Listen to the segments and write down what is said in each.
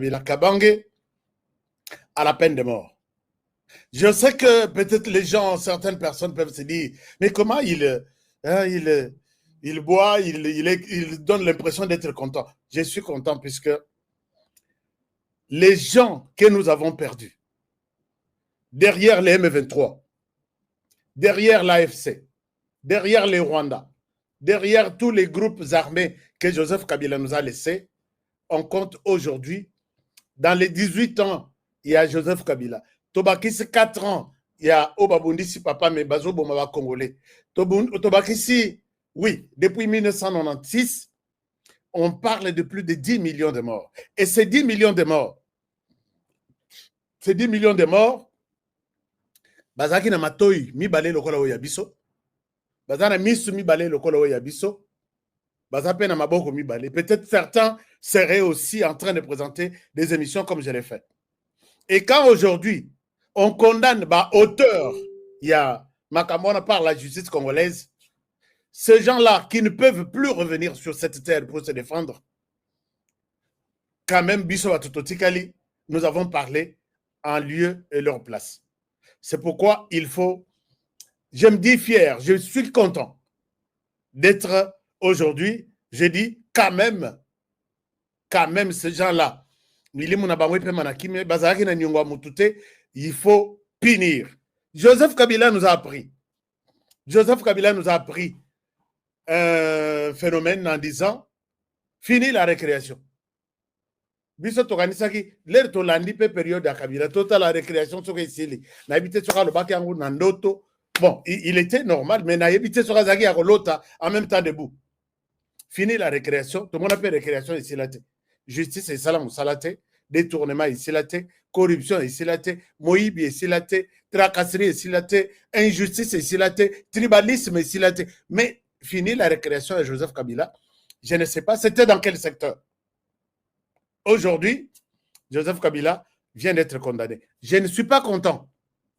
Kabila Kabange à la peine de mort. Je sais que peut-être les gens, certaines personnes peuvent se dire, mais comment il boit, il donne l'impression d'être content. Je suis content puisque les gens que nous avons perdus, derrière les M23, derrière l'AFC, derrière les Rwandais, derrière tous les groupes armés que Joseph Kabila nous a laissés, on compte aujourd'hui, dans les 18 ans, il y a Joseph Kabila. Tobakisi 4 ans, il y a Obabundisi Papa Mebazo Bomaba Congolais. Tobakisi, oui, depuis 1996, on parle de plus de 10 millions de morts. Et ces 10 millions de morts, bazaki na matoi mibale lokola oya biso, bazana misu mibale lokola oya biso, bazape na maboko mibale. Peut-être certains seraient aussi en train de présenter des émissions comme je l'ai fait. Et quand aujourd'hui, on condamne auteur, il y a Makamona par la justice congolaise, ces gens-là qui ne peuvent plus revenir sur cette terre pour se défendre, quand même, Bisso Watutotikali, nous avons parlé en lieu et leur place. C'est pourquoi il faut, je me dis fier, je suis content d'être aujourd'hui, je dis quand même ces gens-là, il faut punir. Joseph Kabila nous a appris. Joseph Kabila nous a appris un phénomène en disant fini la récréation. Biso tokanisaki l'air to landi pe période à Kabila total la récréation sur ici. Na habité sur le bac en nandoto. Bon, il était normal, mais na habité sur Zaki à l'autre en même temps debout. Fini la récréation, tout le monde appelle récréation ici là. Justice et salam salate, détournement ici là, corruption ici là, moïbi ici là, tracasserie ici là, injustice ici là, tribalisme ici là. Mais fini la récréation de Joseph Kabila, je ne sais pas, c'était dans quel secteur. Aujourd'hui, Joseph Kabila vient d'être condamné. Je ne suis pas content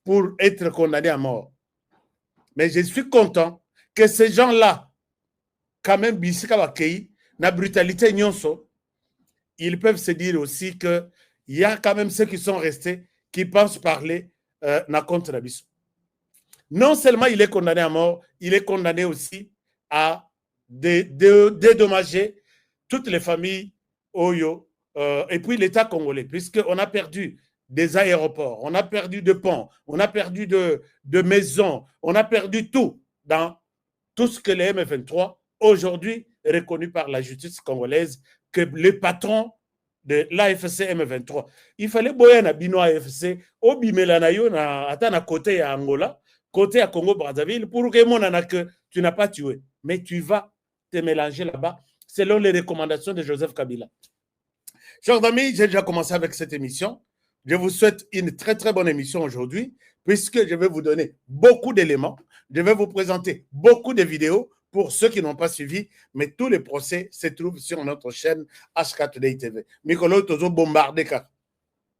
pour être condamné à mort. Mais je suis content que ces gens-là, quand même, bisika bakei, na brutalité nyonso, ils peuvent se dire aussi qu'il y a quand même ceux qui sont restés, qui pensent parler na contre Nabiso. Non seulement il est condamné à mort, il est condamné aussi à dédommager toutes les familles Oyo et puis l'État congolais, puisqu'on a perdu des aéroports, on a perdu de ponts, on a perdu de maisons, on a perdu tout dans tout ce que les M23, aujourd'hui reconnu par la justice congolaise, que les patrons de l'AFC M23, il fallait boyer na bino AFC, au bimela na yo na atana côté à Angola, côté à Congo Brazzaville, pour que tu n'as pas tué, mais tu vas te mélanger là-bas selon les recommandations de Joseph Kabila. Chers amis, j'ai déjà commencé avec cette émission. Je vous souhaite une très très bonne émission aujourd'hui, puisque je vais vous donner beaucoup d'éléments, je vais vous présenter beaucoup de vidéos pour ceux qui n'ont pas suivi, mais tous les procès se trouvent sur notre chaîne HK Today TV. Mikolo tozo bombardé car.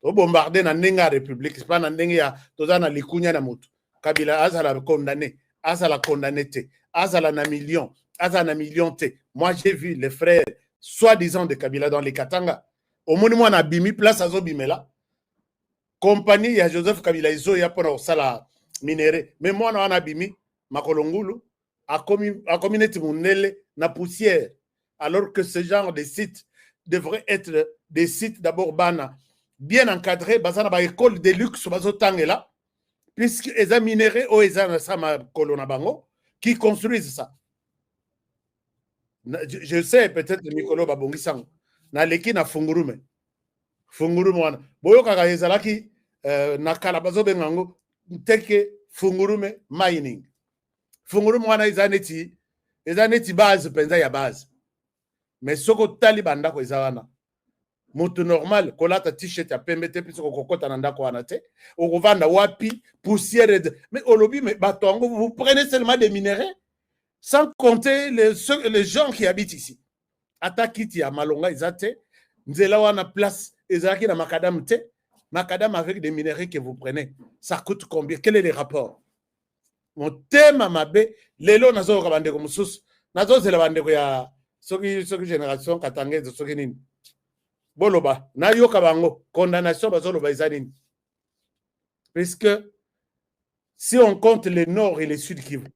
To bombardé na Nenga République, c'est pas na Nenga toza na likunya na mutu. Kabila azala condamné, azala condamné te, azala na million, azala na million te. Moi j'ai vu les frères soi-disant de Kabila dans les Katanga. Au moins moi na bimi place azo bimela. Compagnie ya Joseph Kabila izo ya pour sala minéré. Mais moi na bimi makolongulu a communauté munele na poussière, alors que ce genre de sites devraient être des sites d'abord bana bien encadrés, basana ba école de luxe bazo tangela, puisque les minéraux ou les sama kolona bango qui construisent ça. Je sais peut-être Mikolo Babongisang na leki na fungurume wana boyo kaka ezalaki na kala bazo bengango teke fungurume mining. Fungurume wana ezaneti base penza ya base, mais soko tali bandako ezawana mutu normal kolata t-shirt ya pembe te piso kokota na ndako wana te okovanda wapi poussière mais olobi mais batongo vous prenez seulement des minéraux sans compter les gens qui habitent ici. Atakiti ya malonga izate nzela wana place ezaki na macadam te, macadam avec des minéraux que vous prenez ça coûte combien? Quel est le rapport? Mon thème mabe lelo nazo ka bandeko mususu nazo zela bandeko ya soki génération katangeze soki nini boloba na yoka bango condamnation bazoloba ezanini. Puisque si on compte le nord et le sud Kivu,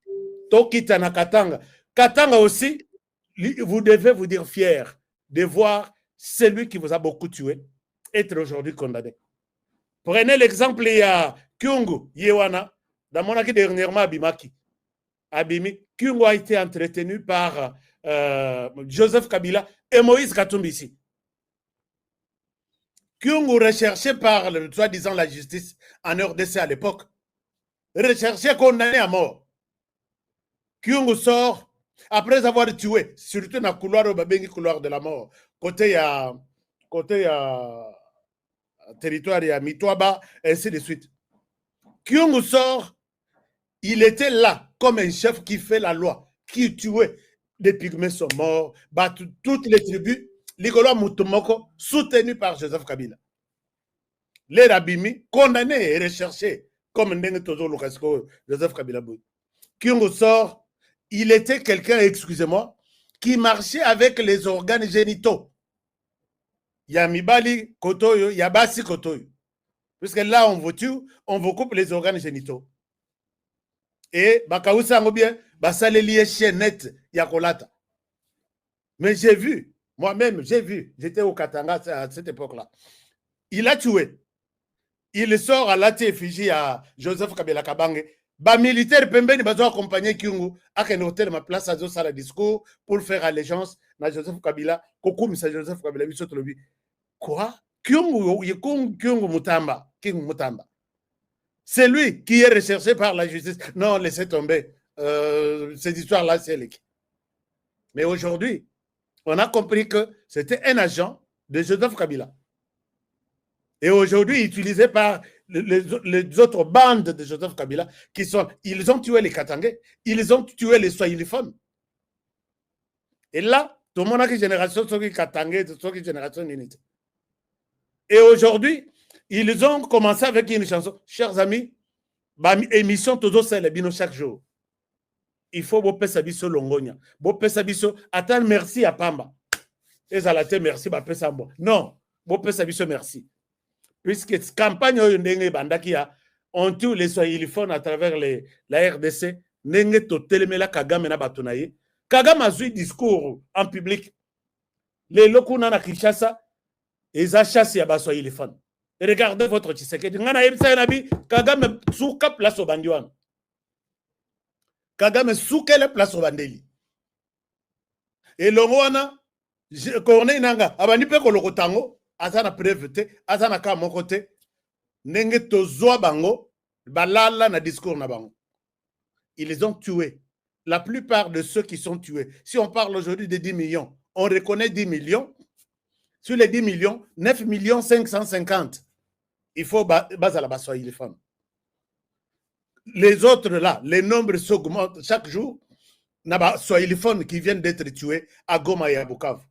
Tokita na Katanga, Katanga aussi, vous devez vous dire fier de voir celui qui vous a beaucoup tué être aujourd'hui condamné. Prenez l'exemple, il y a Kyungu Yewana, dans mon acquis dernièrement Abimaki. Abimi, Kyungu a été entretenu par Joseph Kabila et Moïse Katumbi ici. Kyungu recherché par, soi-disant, la justice en RDC à l'époque, recherché, condamné à mort. Kyungu sort après avoir tué, surtout dans le couloir, couloir de la mort, côté territoire, il y a Mitwaba, et ainsi de suite. Kyungu sort, il était là comme un chef qui fait la loi, qui tuait. Les pygmées sont morts, battu toutes les tribus, Ligolo Mutumoko, soutenu par Joseph Kabila. Les Rabimi, condamnés et recherchés, comme Ndenge Tozo Lukasko, Joseph Kabila. Kyungu sort, il était quelqu'un, excusez-moi, qui marchait avec les organes génitaux. Il y a Mibali Kotoyo, il y a Basi Kotoyo. Puisque là, on vous tue, on vous coupe les organes génitaux. Et Bakaousa bien, Basale lié chaînette Yakolata. Mais j'ai vu, moi-même, j'ai vu, j'étais au Katanga à cette époque-là. Il a tué. Il sort à l'Ati Fiji à Joseph Kabila Kabange. Ba militaire pembeni bazo accompagner Kyungu à un hôtel ma place à Zosa la discours pour faire allégeance à Joseph Kabila. Kokumisa Joseph Kabila biso tolobi. Quoi? Kyungu Mutamba, Kyungu Mutamba. C'est lui qui est recherché par la justice. Non, laissez tomber. Cette histoire-là, c'est l'équipe. Mais aujourd'hui, on a compris que c'était un agent de Joseph Kabila. Et aujourd'hui, utilisé par les autres bandes de Joseph Kabila, ils ont tué les Katangais, ils ont tué les Swahiliphones. Et là, tout le monde a une génération, ceux qui Katangais, ceux qui génération d'unité. Et aujourd'hui, ils ont commencé avec une chanson. Chers amis, émission toujours celle bino chaque jour. Il faut bopé sabiso longonia. Bopé sabiso, attends, merci à Pamba. Et Zalate, merci, bopé sambo. Non, bopé sabiso, merci. Puisque campagne on tue les Swahiliphones à travers la RDC, Nenge to telemela Kagame na batonaye. Kagame a eu discours en public. Les locaux na Kinshasa, ils ont chassé à Swahiliphones. Regardez votre Tshisekedi. Kagame souka place au bandiwan. Kagame souka la place au bandeli. Et l'ongwana, Corneille Nanga, abani pe kolokotango. Azana preuve, azana ka mon côté, nenge tozoa bango, balala na discours na bango. Ils les ont tués. La plupart de ceux qui sont tués, si on parle aujourd'hui de 10 millions, on reconnaît 10 millions. Sur les 10 millions, 9 millions 550. Il faut baser la basse les femmes. Les autres là, les nombres s'augmentent chaque jour. Naba Swahiliphones qui viennent d'être tués à Goma et à Bukavu.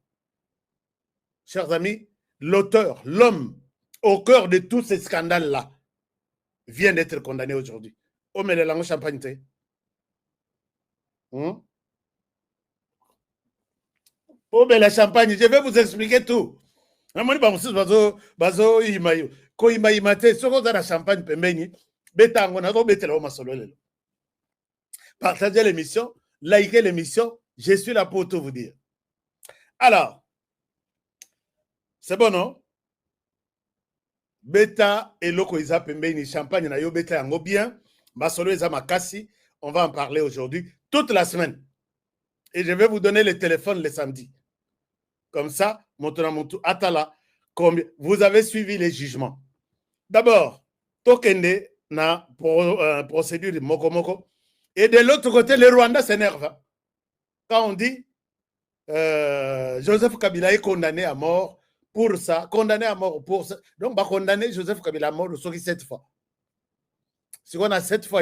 Chers amis, l'auteur, l'homme au cœur de tous ces scandales-là vient d'être condamné aujourd'hui. Oh, mais le langue champagne, oh, mais la champagne, je vais vous expliquer tout. Partagez l'émission, likez l'émission, je suis là pour tout vous dire. Alors, c'est bon, non? Beta et loko isa pembeni champagne na yo beta yango bien. Basolo isa makasi. On va en parler aujourd'hui, toute la semaine. Et je vais vous donner le téléphone le samedi. Comme ça, Montonamontu Atala, vous avez suivi les jugements. D'abord, Tokende na procédure Moko Moko. Et de l'autre côté, le Rwanda s'énerve. Quand on dit Joseph Kabila est condamné à mort pour ça, condamné à mort pour ça. Donc, bah, condamner Joseph Kabila à mort, ce 7 fois. Si on a 7 fois,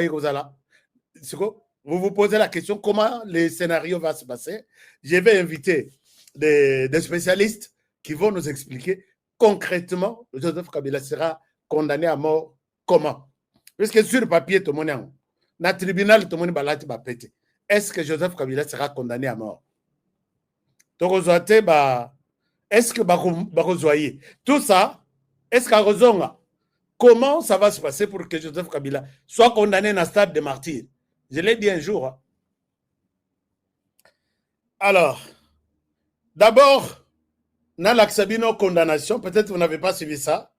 vous vous posez la question comment le scénario va se passer. Je vais inviter des spécialistes qui vont nous expliquer concrètement Joseph Kabila sera condamné à mort comment. Puisque sur le papier, tout le monde est dans le tribunal, tout le monde va péter. Est-ce que Joseph Kabila sera condamné à mort? Donc, Est-ce que Bakozoye, tout ça, est-ce qu'à Rozonga, comment ça va se passer pour que Joseph Kabila soit condamné dans le stade de martyr? Je l'ai dit un jour. Hein. Alors, d'abord, dans l'Axabino condamnation, peut-être vous n'avez pas suivi ça,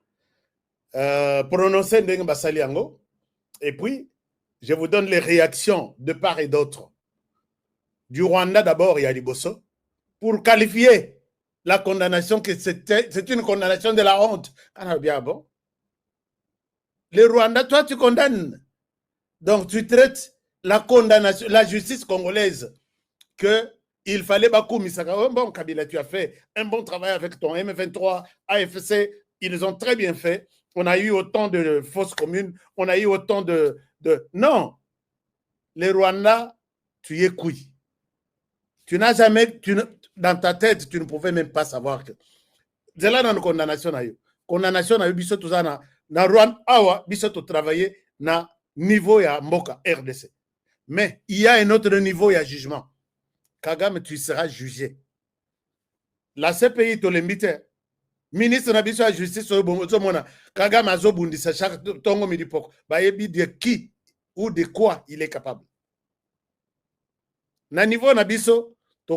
prononcé Ndenge Basaliango, et puis, je vous donne les réactions de part et d'autre. Du Rwanda d'abord, il y a Liboso, pour qualifier la condamnation que c'est une condamnation de la honte. Ah bien, bon. Le Rwanda, toi, tu condamnes. Donc, tu traites la condamnation, la justice congolaise, qu'il fallait Bakou Misaka. Bon, Kabila, tu as fait un bon travail avec ton M23, AFC, ils ont très bien fait. On a eu autant de fausses communes, on a eu autant de... Non, les Rwandais, tu es couille. Tu n'as jamais, dans ta tête, tu ne pouvais même pas savoir que. C'est là dans la condamnation. Condamnation, na biso tout ça na Rwanda, awa, biso to travailler na niveau ya Mboka, RDC. Mais il y a un autre niveau, il y a jugement. Kagame, tu seras jugé. La CPI, tu l'invites. Ministre na biso ya justice, Kagame a zobundisa chaque tongo midipoko. Bayebi de qui ou de quoi il est capable. Na niveau na biso, ils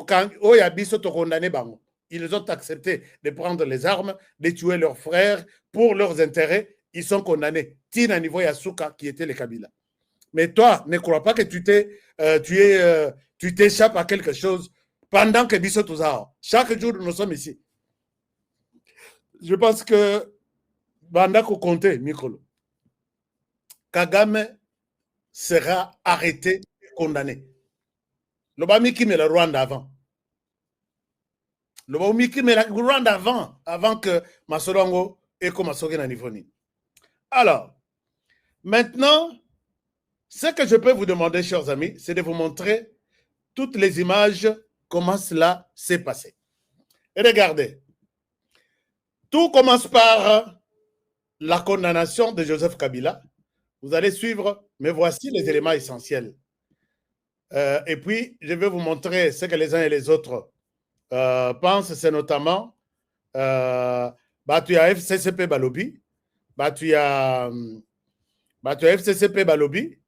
ont accepté de prendre les armes, de tuer leurs frères pour leurs intérêts. Ils sont condamnés. Tina niveau Yasuka qui était le Kabila. Mais toi, ne crois pas que tu t'échappes à quelque chose pendant que Bisso Touzao. Chaque jour, nous sommes ici. Je pense que Bandako Conte, Mikolo, Kagame sera arrêté et condamné. Le Bamiki mais le Rwanda avant. Le Bamiki mais le Rwanda avant que Masorongo et comme Masoge na Nivoni. Alors, maintenant, ce que je peux vous demander, chers amis, c'est de vous montrer toutes les images, comment cela s'est passé. Et regardez, tout commence par la condamnation de Joseph Kabila. Vous allez suivre, mais voici les éléments essentiels. Et puis, je vais vous montrer ce que les uns et les autres pensent. C'est notamment, tu as FCCP Balobi, tu as FCCP Balobi,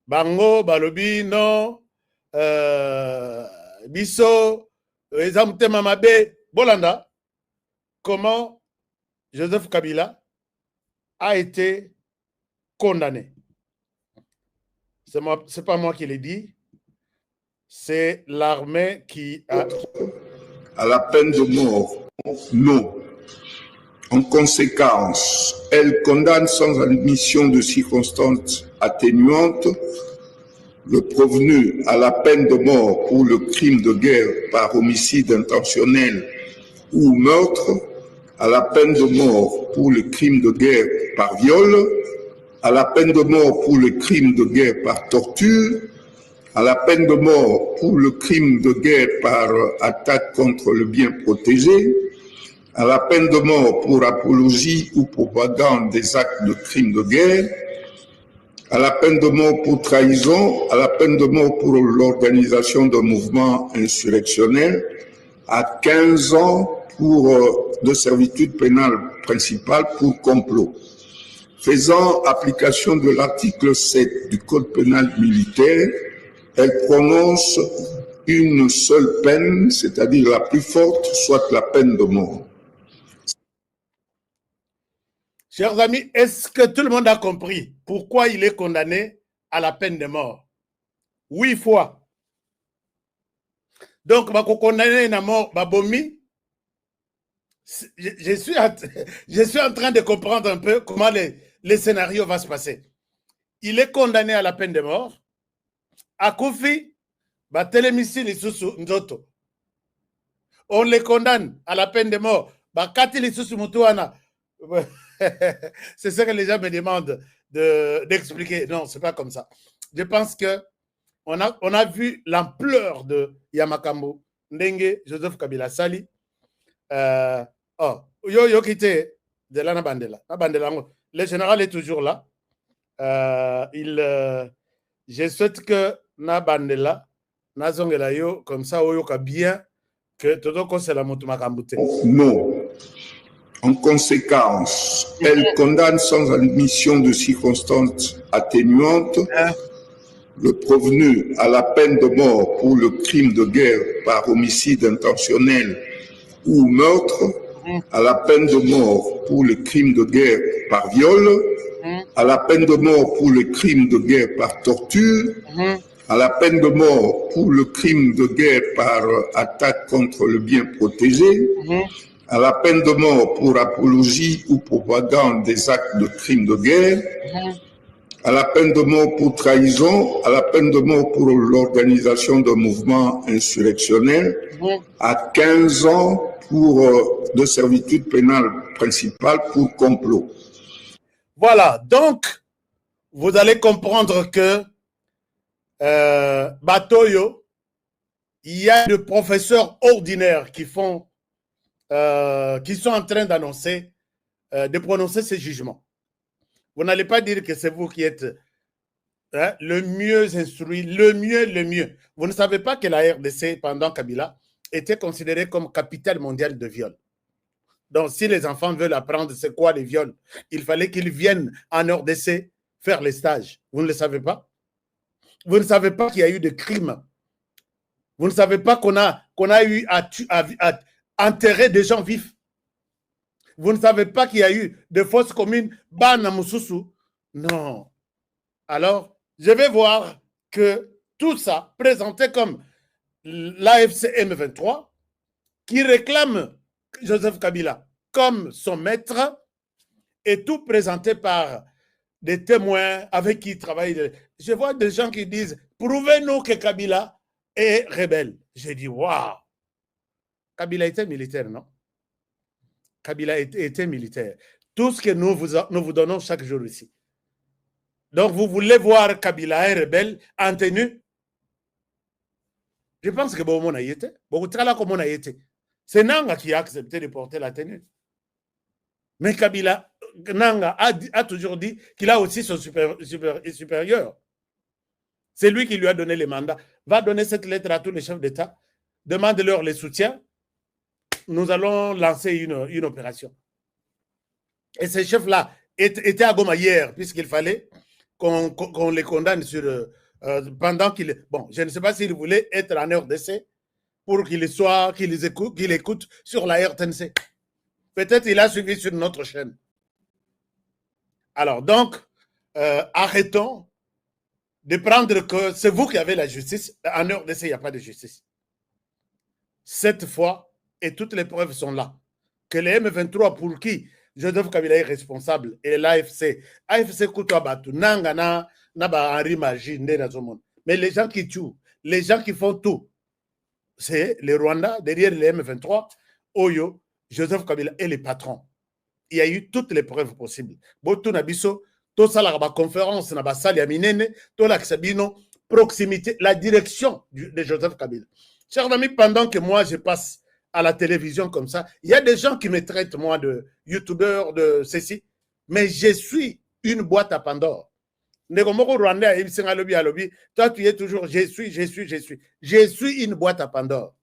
Bango Balobi, non, Bisso, Ezamute Mamabe, Bolanda, comment Joseph Kabila a été condamné. C'est pas moi qui l'ai dit, c'est l'armée qui a... À la peine de mort, non. En conséquence, elle condamne sans admission de circonstances atténuantes le prévenu à la peine de mort pour le crime de guerre par homicide intentionnel ou meurtre, à la peine de mort pour le crime de guerre par viol, à la peine de mort pour le crime de guerre par torture, à la peine de mort pour le crime de guerre par attaque contre le bien protégé, à la peine de mort pour apologie ou propagande des actes de crimes de guerre, à la peine de mort pour trahison, à la peine de mort pour l'organisation d'un mouvement insurrectionnel, à 15 ans de servitude pénale principale pour complot. Faisant application de l'article 7 du Code pénal militaire, elle prononce une seule peine, c'est-à-dire la plus forte, soit la peine de mort. Chers amis, est-ce que tout le monde a compris pourquoi il est condamné à la peine de mort? 8 fois. Donc, bah, condamné à mort, Babomi, je suis en train de comprendre un peu comment les scénarios vont se passer. Il est condamné à la peine de mort. Akoufi, Batelemisi Lisusu Nzoto. On les condamne à la peine de mort. Bakati Lisusu Mutuana. C'est ce que les gens me demandent d'expliquer. Non, c'est pas comme ça. Je pense que on a vu l'ampleur de Yamakambo, Ndenge, Joseph Kabila Sali. Yo quitté de la Nabandela. Le général est toujours là. Je souhaite que Nabandela, Nazongela yo, comme ça, Oyoka bien Non. En conséquence, elle condamne sans admission de circonstances atténuantes le prévenu à la peine de mort pour le crime de guerre par homicide intentionnel ou meurtre, à la peine de mort pour le crime de guerre par viol, à la peine de mort pour le crime de guerre par torture, à la peine de mort pour le crime de guerre par attaque contre le bien protégé, à la peine de mort pour apologie ou propagande des actes de crimes de guerre, à la peine de mort pour trahison, à la peine de mort pour l'organisation d'un mouvement insurrectionnel, à 15 ans de servitude pénale principale pour complot. Voilà, donc vous allez comprendre que Batoyo, il y a des professeurs ordinaires qui sont en train d'annoncer, de prononcer ces jugements. Vous n'allez pas dire que c'est vous qui êtes le mieux instruit, le mieux. Vous ne savez pas que la RDC, pendant Kabila, était considérée comme capitale mondiale de viol. Donc, si les enfants veulent apprendre c'est quoi les viols, il fallait qu'ils viennent en RDC faire les stages. Vous ne le savez pas? Vous ne savez pas qu'il y a eu des crimes. Vous ne savez pas qu'on a eu à enterrer des gens vifs. Vous ne savez pas qu'il y a eu de fausses communes, Bana Moussoussou. Non. Alors, je vais voir que tout ça, présenté comme l'AFC M23, qui réclame Joseph Kabila comme son maître, et tout présenté par des témoins avec qui il travaille. Je vois des gens qui disent, prouvez-nous que Kabila est rebelle. J'ai dit, waouh! Kabila était militaire, non? Kabila était militaire. Tout ce que nous vous donnons chaque jour ici. Donc, vous voulez voir Kabila est rebelle en tenue? Je pense que bon, a été. C'est Nanga qui a accepté de porter la tenue. Mais Kabila, Nanga a toujours dit qu'il a aussi son supérieur. C'est lui qui lui a donné les mandats. Va donner cette lettre à tous les chefs d'État. Demande-leur les soutiens. Nous allons lancer une opération. Et ces chefs-là étaient à Goma hier, puisqu'il fallait qu'on les condamne sur, pendant qu'il... Bon, je ne sais pas s'ils voulaient être en RDC pour qu'ils écoutent sur la RTNC. Peut-être il a suivi sur notre chaîne. Alors, donc, arrêtons de prendre que c'est vous qui avez la justice. En RDC, il n'y a pas de justice. Cette fois, et toutes les preuves sont là, que les M23 pour qui Joseph Kabila est responsable et l'AFC, AFC Koutouabatu, Nangana, Naba Henri Maji, mais les gens qui tuent, les gens qui font tout, c'est les Rwandais derrière les M23, Oyo, Joseph Kabila est le patron. Il y a eu toutes les preuves possibles. Boto Nabiso, tout ça, la conférence, na basali ya minene, tout l'accabino, proximité, la direction de Joseph Kabila. Chers amis, pendant que moi je passe à la télévision comme ça, il y a des gens qui me traitent moi de youtubeur, de ceci, mais je suis une boîte à Pandore. Toi tu es toujours, je suis une boîte à Pandore.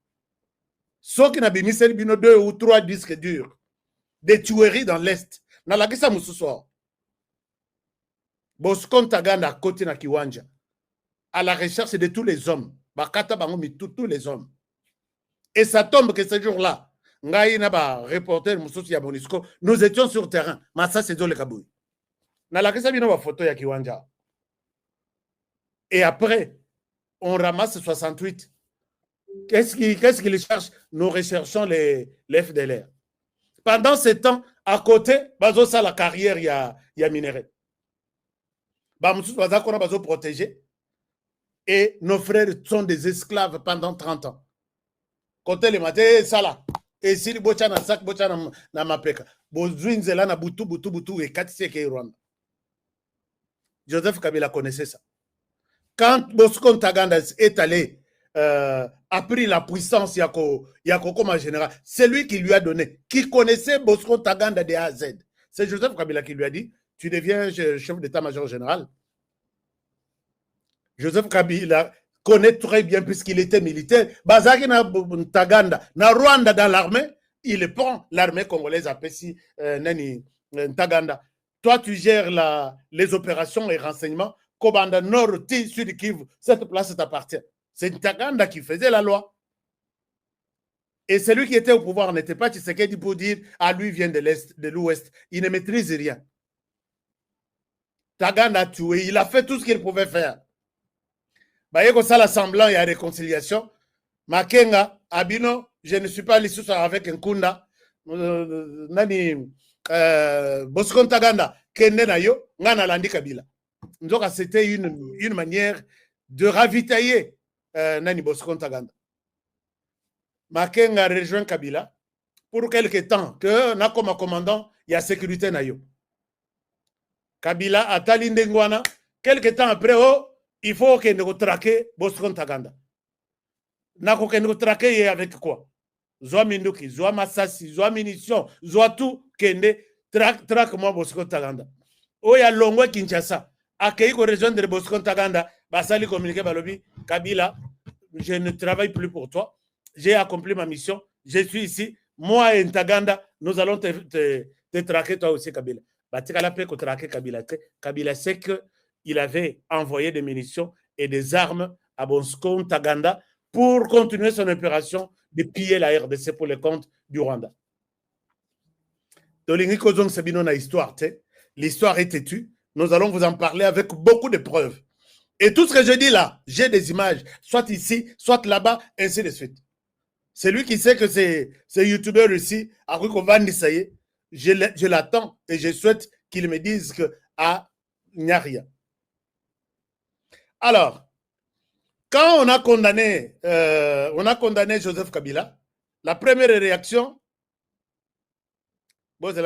Ceux qui n'ont pas 2 ou 3 disques durs, des tueries dans l'Est, na la kisa mususo. Bosco Ntaganda côté na Kiwanja, à la recherche de tous les hommes, bakata bangomi tous les hommes. Et ça tombe que ce jour-là, ngai na ba reporter mususu ya Monisco, nous étions sur terrain, massa c'est le Kaboui. Na la kisa bino ba photo ya Kiwanja. Et après, on ramasse 68. Qu'est-ce qu'ils cherchent? Nous recherchons les FDLR. Pendant ce temps, à côté, bazo ça la carrière, il y a minerai. Bamoussous baza qu'on a bazo protégé. Et nos frères sont des esclaves pendant 30 ans. Côté le matin, ça là. Et si le bocha na sac, bocha na mapeka. Bozuin zela na butu et katise ke Rwanda. Joseph Kabila connaissait ça. Quand Bosco Ntaganda est allé, a pris la puissance, Yako comme général, c'est lui qui lui a donné, qui connaissait Bosco Ntaganda de A à Z. C'est Joseph Kabila qui lui a dit, tu deviens chef d'état-major général. Joseph Kabila connaît très bien puisqu'il était militaire. Bazaki na Ntaganda, na Rwanda dans l'armée, il prend l'armée congolaise à Pessi, Ntaganda. Toi, tu gères les opérations et renseignements. Kobanda Nord, Sud Kivu, cette place t'appartient. C'est Ntaganda qui faisait la loi. Et celui qui était au pouvoir n'était pas Tshisekedi pour dire à lui vient de l'Est, de l'Ouest. Il ne maîtrise rien. Ntaganda a tué, il a fait tout ce qu'il pouvait faire. Bayeko ça l'assemblant, il y a réconciliation. Makenga, Abino, je ne suis pas allé avec un Kunda. Bosco Ntaganda, Kende Nayo, Ngana Landi Kabila. Donc, c'était une manière de ravitailler Nani Bosco Ntaganda. Makenga rejoint Kabila pour quelque temps, que na comme commandant, il y a sécurité Nayo. Kabila a Talindengwana, quelque temps après, oh, il faut que nous traquons Bosco Ntaganda. Nako que nous traquons avec quoi? Zoa Minduki, Zoa Massassi, Zoa Munition, Zoa tout, Kende, traque-moi Bosco Ntaganda. Oh, il y a Longwe Kinshasa. Accueilli qu'on rejoindre Bosco Ntaganda, Basali communiqué Balobi, Kabila, je ne travaille plus pour toi. J'ai accompli ma mission. Je suis ici. Moi et Ntaganda, nous allons te traquer toi aussi, Kabila. Batikala peut traquer Kabila. Kabila sait qu'il avait envoyé des munitions et des armes à Bosco Ntaganda pour continuer son opération de piller la RDC pour le compte du Rwanda. L'histoire est têtue. Nous allons vous en parler avec beaucoup de preuves. Et tout ce que je dis là, j'ai des images, soit ici, soit là-bas, ainsi de suite. C'est lui qui sait que c'est youtubeur ici, à Rukovandi, je l'attends et je souhaite qu'il me dise qu'il n'y a rien. Alors, quand on a condamné Joseph Kabila, la première réaction, c'est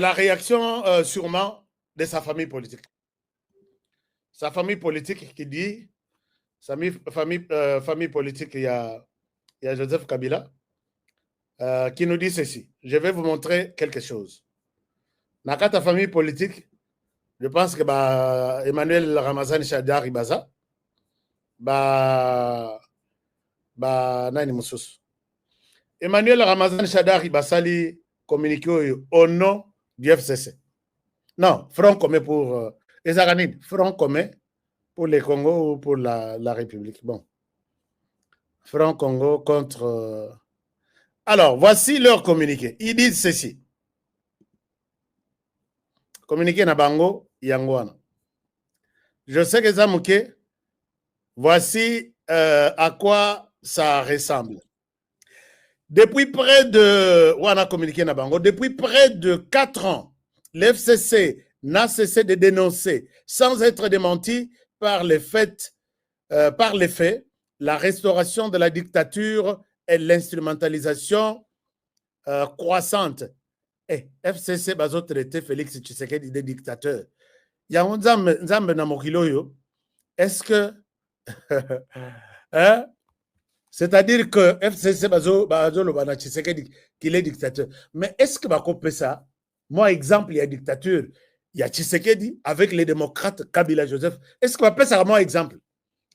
la réaction sûrement de sa famille politique. Sa famille politique qui dit, famille politique, il y a Joseph Kabila, qui nous dit ceci. Je vais vous montrer quelque chose. Dans ta famille politique, je pense que Emmanuel Ramazani Shadari Baza, nani Moussous. Emmanuel Ramazani Shadari Basali communiqué au nom du FCC. Non, Front commun pour Front commun pour les Congo ou pour la République. Bon. Front Congo contre... Alors, voici leur communiqué. Ils disent ceci. Communiqué Nabango Yangwana. Je sais que Zamouké, voici à quoi ça ressemble. Depuis près de... On a communiqué Nabango. Depuis près de 4 ans, l'FCC n'a cessé de dénoncer, sans être démenti par les faits, la restauration de la dictature et l'instrumentalisation croissante. Et FCC bazo traité Félix Tshisekedi de dictateur. Est-ce que hein? C'est-à-dire que FCC bazo le Tshisekedi qu'il est dictateur. Mais est-ce que Bako peut ça? Moi, exemple, il y a dictature. Il y a Tshisekedi avec les démocrates Kabila Joseph. Est-ce qu'on appelle ça moi exemple?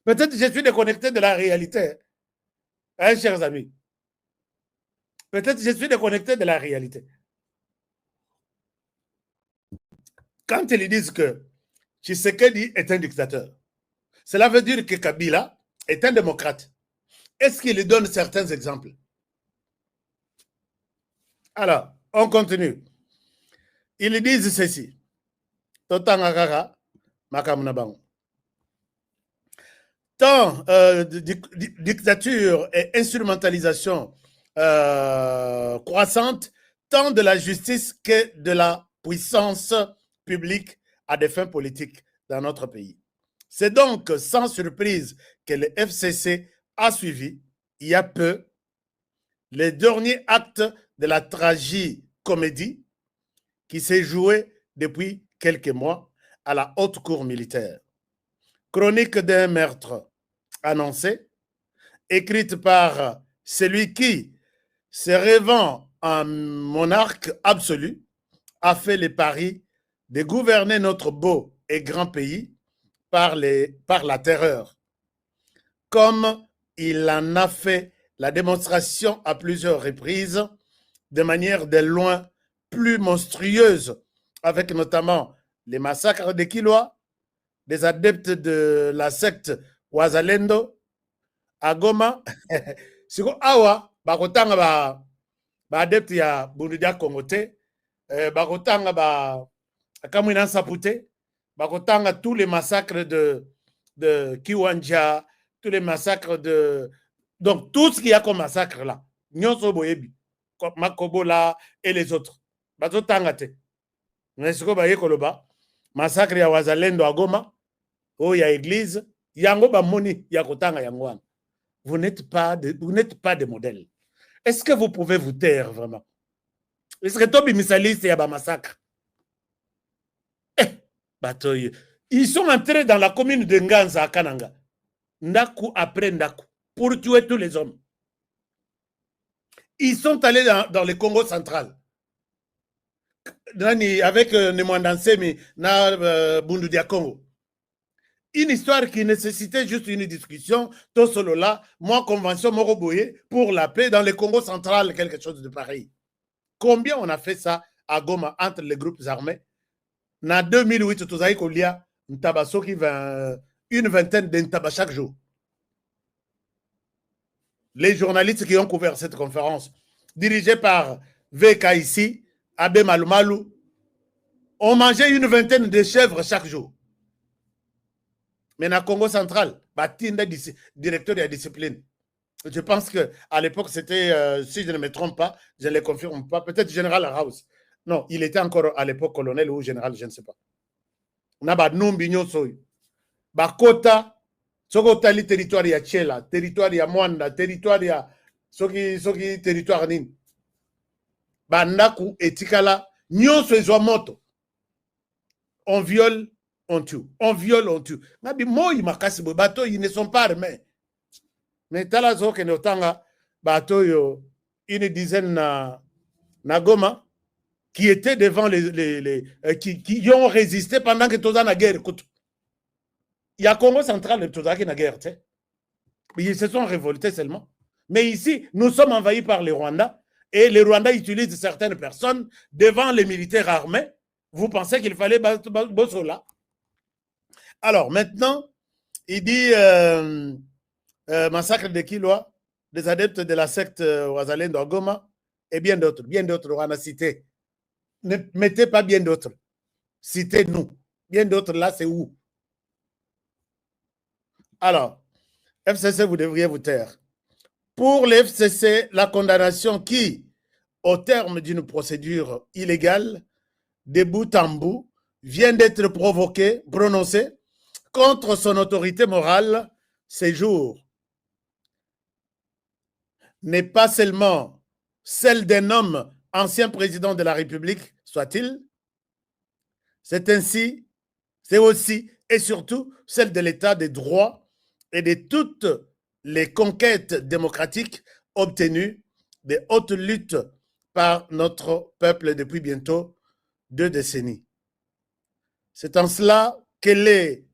Peut-être que je suis déconnecté de la réalité. Hein, chers amis? Peut-être que je suis déconnecté de la réalité. Quand ils disent que Tshisekedi est un dictateur, cela veut dire que Kabila est un démocrate. Est-ce qu'il donne certains exemples? Alors, on continue. Ils disent ceci. Tant dictature et instrumentalisation croissante, tant de la justice que de la puissance publique à des fins politiques dans notre pays. C'est donc sans surprise que le FCC a suivi, il y a peu, les derniers actes de la tragicomédie qui s'est jouée depuis quelques mois à la haute cour militaire. Chronique d'un meurtre annoncé, écrite par celui qui, se rêvant un monarque absolu, a fait le pari de gouverner notre beau et grand pays par la terreur, comme il en a fait la démonstration à plusieurs reprises, de manière de loin plus monstrueuse, avec notamment les massacres de Kilwa, des adeptes de la secte Wazalendo à Goma. Siko awa bakotanga ba adepte ya Bundudia Congo te, bakotanga ba Kamwina Sapute, bakotanga tous les massacres de Kiwanja, tous les massacres de... Donc, tout ce qu'il y a comme massacre là, Nyonso Boyebi, Makobola et les autres, bakotanga te. Nesiko baye koloba, massacre ya Wazalendo à Goma, oh ya église, yango ba moni ya kotanga yangwan. Vous n'êtes pas des modèles. Est-ce que vous pouvez vous taire vraiment? Est-ce que Tobi Misali c'est un massacre? Ils sont entrés dans la commune de Nganza à Kananga. Ndaku après Ndaku. Pour tuer tous les hommes. Ils sont allés dans le Congo central. Avec Nemwandansemi, Bundudia Congo. Une histoire qui nécessitait juste une discussion, tout solo là, moi, convention Moroboye, pour la paix dans le Congo central, quelque chose de pareil. Combien on a fait ça à Goma entre les groupes armés? En 2008, tout ça, il y a une vingtaine d'intaba chaque jour. Les journalistes qui ont couvert cette conférence, dirigée par VK ici, Abe Malumalu, ont mangé une vingtaine de chèvres chaque jour. Mais dans le Congo central, directeur de la discipline. Je pense qu'à l'époque, c'était, si je ne me trompe pas, je ne le confirme pas, peut-être général House. Non, il était encore à l'époque colonel ou général, je ne sais pas. On a Numbi Nyosoy. Bakota, Sokota li territoire ya Tchela, territoire ya Mwanda, territoire ya Soki territoire nin. Bandaku etikala, Nyonso ezwa moto. On viole, on tue. On viole, on tue. Nabi moi makasi bo bateau, ils ne sont pas armés. Mais tala zo ke notanga bateau yo une dizaine na Goma qui étaient devant qui ont résisté pendant que tous la guerre. Il y a Congo central qui est la guerre. Ils se sont révoltés seulement. Mais ici, nous sommes envahis par les Rwandais et les Rwandais utilisent certaines personnes devant les militaires armés. Vous pensez qu'il fallait Bossola? Alors maintenant, il dit massacre de Kilwa, des adeptes de la secte Wazalendo Goma et bien d'autres. Bien d'autres, on a cité. Ne mettez pas bien d'autres. Citez-nous. Bien d'autres, là, c'est où? Alors, FCC, vous devriez vous taire. Pour le FCC, la condamnation qui, au terme d'une procédure illégale, de bout en bout, vient d'être prononcée contre son autorité morale ces jours, n'est pas seulement celle d'un homme ancien président de la République, soit-il, c'est aussi et surtout celle de l'état de droit et de toutes les conquêtes démocratiques obtenues de hautes luttes par notre peuple depuis bientôt 2 décennies. C'est en cela qu'elle est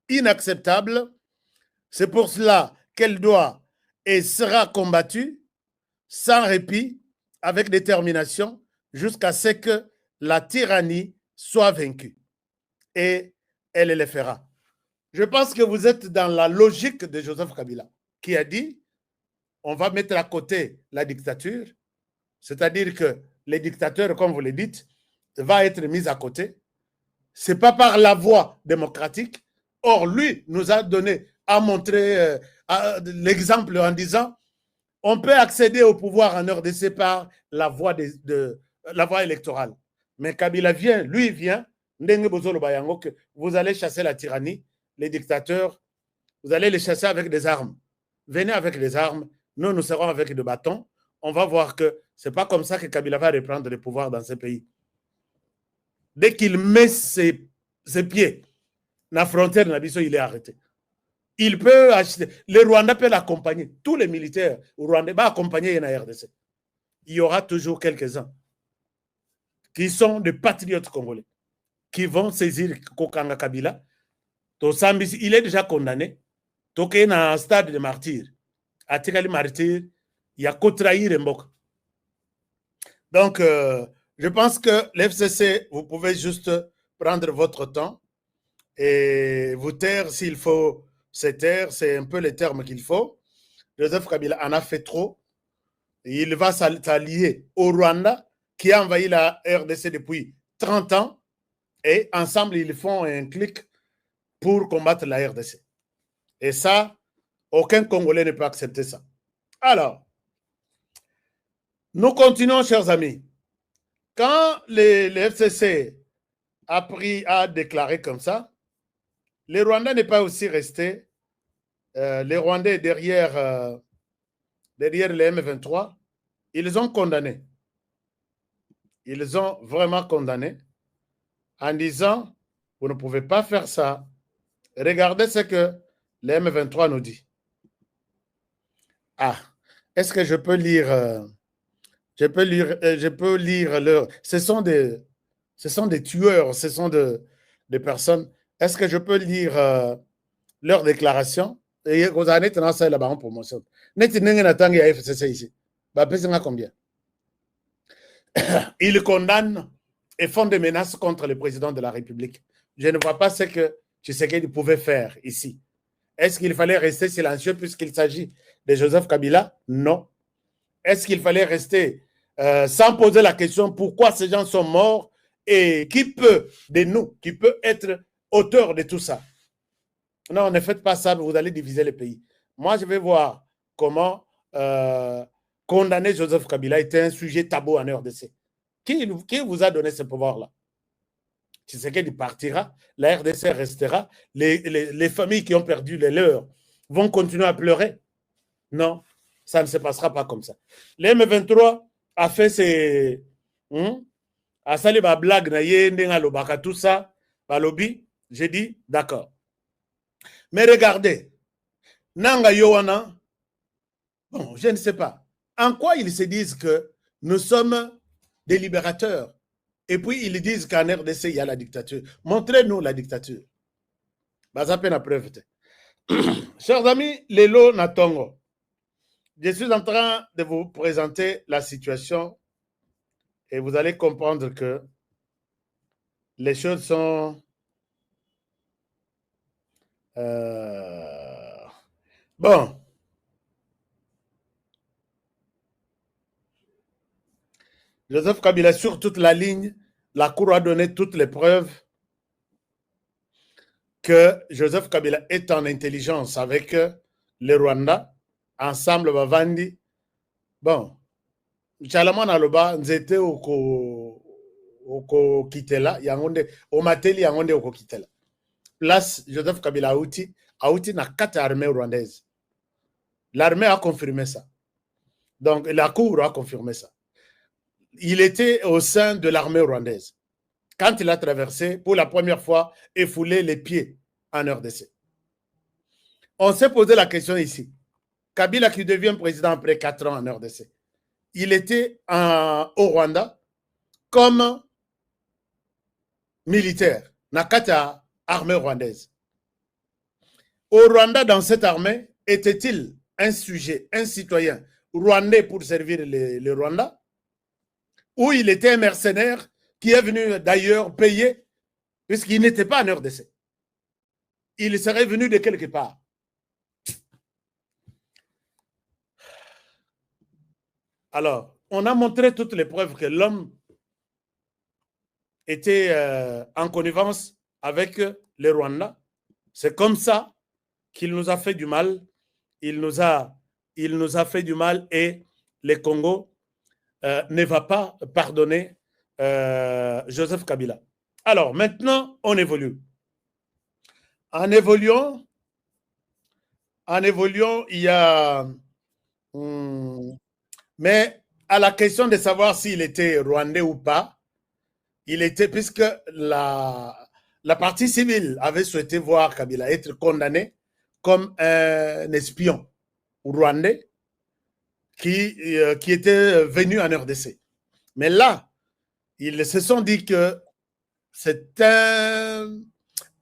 inacceptable, c'est pour cela qu'elle doit et sera combattue sans répit, avec détermination, jusqu'à ce que la tyrannie soit vaincue. Et elle le fera. Je pense que vous êtes dans la logique de Joseph Kabila, qui a dit, on va mettre à côté la dictature, c'est-à-dire que les dictateurs, comme vous le dites, vont être mis à côté. Ce n'est pas par la voie démocratique. Or, lui nous a donné, a montré l'exemple en disant, on peut accéder au pouvoir en RDC par la voie, la voie électorale. Mais Kabila vient, lui vient, vous allez chasser la tyrannie, les dictateurs, vous allez les chasser avec des armes. Venez avec les armes, nous serons avec des bâtons. On va voir que ce n'est pas comme ça que Kabila va reprendre le pouvoir dans ce pays. Dès qu'il met ses pieds dans la frontière, il est arrêté. Il peut acheter. Le Rwanda peut l'accompagner. Tous les militaires rwandais vont accompagner la RDC. Il y aura toujours quelques-uns qui sont des patriotes congolais qui vont saisir Kokanga Kabila. il est déjà condamné. Donc, il est dans un stade de martyr. À Tikali martyr, il y a qu'à trahir Mboka. Donc, je pense que l'FCC, vous pouvez juste prendre votre temps et vous taire s'il faut se taire. C'est un peu les termes qu'il faut. Joseph Kabila en a fait trop. Il va s'allier au Rwanda qui a envahi la RDC depuis 30 ans et ensemble, ils font un clic pour combattre la RDC. Et ça, aucun Congolais ne peut accepter ça. Alors, nous continuons, chers amis. Quand le FCC a déclaré comme ça, les Rwandais n'est pas aussi resté. Les Rwandais derrière les M23, ils ont condamné. Ils ont vraiment condamné en disant, vous ne pouvez pas faire ça. Regardez ce que les M23 nous dit. Ah, est-ce que je peux lire je peux lire leur... Ce sont des tueurs, ce sont des personnes. Est-ce que je peux lire leur déclaration? Et vous avez tendance à la promotion. Ici. Combien? Ils condamnent et font des menaces contre le président de la République. Je ne vois pas ce que Tshisekedi pouvait faire ici. Est-ce qu'il fallait rester silencieux puisqu'il s'agit de Joseph Kabila? Non. Est-ce qu'il fallait rester sans poser la question pourquoi ces gens sont morts et qui peut de nous, qui peut être auteur de tout ça? Non, ne faites pas ça, vous allez diviser le pays. Moi, je vais voir comment condamner Joseph Kabila était un sujet tabou en RDC. Qui vous a donné ce pouvoir-là? Tshisekedi partira, la RDC restera, les familles qui ont perdu les leurs vont continuer à pleurer. Non, ça ne se passera pas comme ça. Le M23 a fait ses... a sali ba blague na ye ndenga lobaka tout ça, ba lobby, j'ai dit d'accord. Mais regardez, Nanga Yowana, bon, je ne sais pas. En quoi ils se disent que nous sommes des libérateurs? Et puis ils disent qu'en RDC, il y a la dictature. Montrez-nous la dictature. Bazapena preuve. Chers amis, Lelo Natongo, je suis en train de vous présenter la situation et vous allez comprendre que les choses sont... Bon. Joseph Kabila, sur toute la ligne, la Cour a donné toutes les preuves que Joseph Kabila est en intelligence avec le Rwanda, ensemble, Bavandi. Bon, Chalaman Aloba, Nzete Oko Kitela, Yangonde, Omateli Yangonde Oko Kitela. Place Joseph Kabila Aouti n'a 4 armées rwandaises. L'armée a confirmé ça. Donc, la Cour a confirmé ça. Il était au sein de l'armée rwandaise quand il a traversé pour la première fois et foulé les pieds en RDC. On s'est posé la question ici. Kabila qui devient président après 4 ans en RDC, il était au Rwanda comme militaire, Nakata, armée rwandaise. Au Rwanda, dans cette armée, était-il un sujet, un citoyen rwandais pour servir le Rwanda, ou il était un mercenaire qui est venu d'ailleurs payer, puisqu'il n'était pas en RDC. Il serait venu de quelque part. Alors, on a montré toutes les preuves que l'homme était en connivence avec les Rwandais. C'est comme ça qu'il nous a fait du mal. Il nous a fait du mal et le Congo ne va pas pardonner Joseph Kabila. Alors, maintenant, on évolue. En évoluant, il y a... mais à la question de savoir s'il était rwandais ou pas, il était, puisque la partie civile avait souhaité voir Kabila être condamné comme un espion rwandais qui était venu en RDC. Mais là, ils se sont dit que c'est un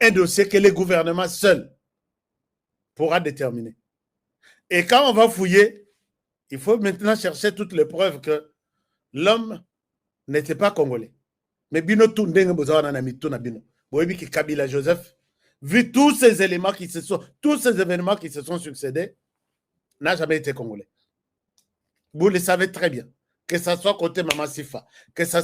un dossier que le gouvernement seul pourra déterminer. Et quand on va fouiller, il faut maintenant chercher toutes les preuves que l'homme n'était pas congolais. Mais Bino Toundeng Bozawana Namito Nabino. Boyebi ki Kabila Joseph, vu tous ces éléments tous ces événements qui se sont succédés, n'a jamais été congolais. Vous le savez très bien. Que ça soit côté Mama Sifa, que ça